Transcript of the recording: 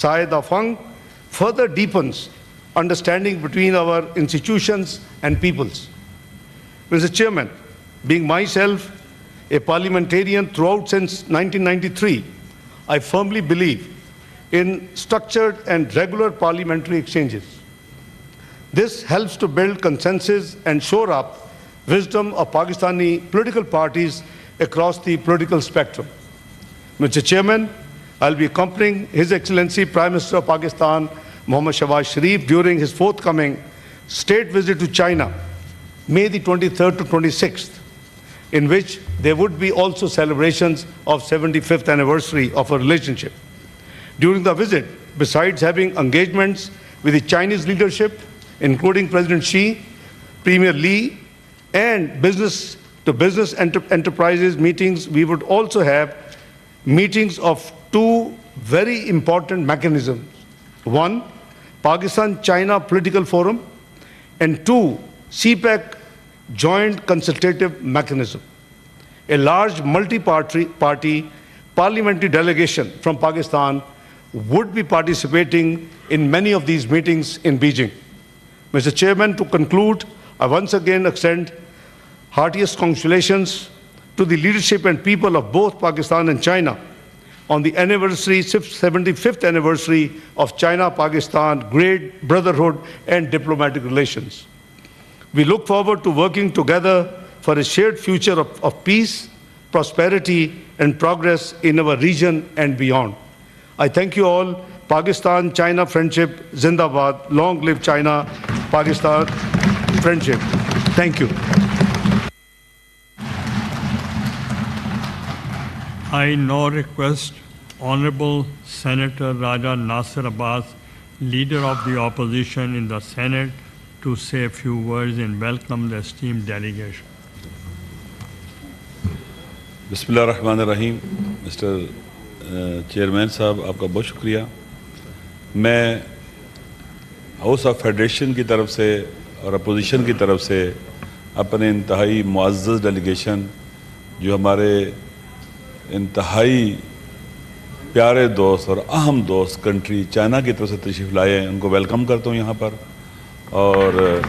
Sai Dafang further deepens understanding between our institutions and peoples. Mr. Chairman, being myself a parliamentarian throughout since 1993, I firmly believe in structured and regular parliamentary exchanges. This helps to build consensus and shore up wisdom of Pakistani political parties across the political spectrum. Mr. Chairman, I'll be accompanying His Excellency Prime Minister of Pakistan, Mohammad Shahbaz Sharif, during his forthcoming state visit to China, May the 23rd to 26th, in which there would be also celebrations of 75th anniversary of our relationship. During the visit, besides having engagements with the Chinese leadership, including President Xi, Premier Li, and business-to-business enterprises meetings, we would also have meetings of two very important mechanisms. One, Pakistan-China Political Forum, and two, CPEC Joint Consultative Mechanism. A large multi-party parliamentary delegation from Pakistan would be participating in many of these meetings in Beijing. Mr. Chairman, to conclude, I once again extend heartiest congratulations to the leadership and people of both Pakistan and China on the 75th anniversary of China-Pakistan great brotherhood and diplomatic relations. We look forward to working together for a shared future of peace, prosperity, and progress in our region and beyond. I thank you all. Pakistan-China friendship, Zindabad. Long live China-Pakistan friendship. Thank you. I now request Honorable Senator Raja Nasir Abbas, Leader of the Opposition in the Senate, to say a few words and welcome the esteemed delegation. बिस्मिल्लाहिर्रहमानिर्रहीम। Mister chairman साहब, आपका बहुत शुक्रिया। मैं house of federation की तरफ से और अपोजिशन की तरफ से अपने इंतहाई मुअज़्ज़ज़ डेलीगेशन, जो हमारे इंतहाई प्यारे दोस्त और अहम दोस्त कंट्री चाइना की तरफ से तशरीफ़ लाए हैं, उनको वेलकम करता हूँ यहाँ पर। और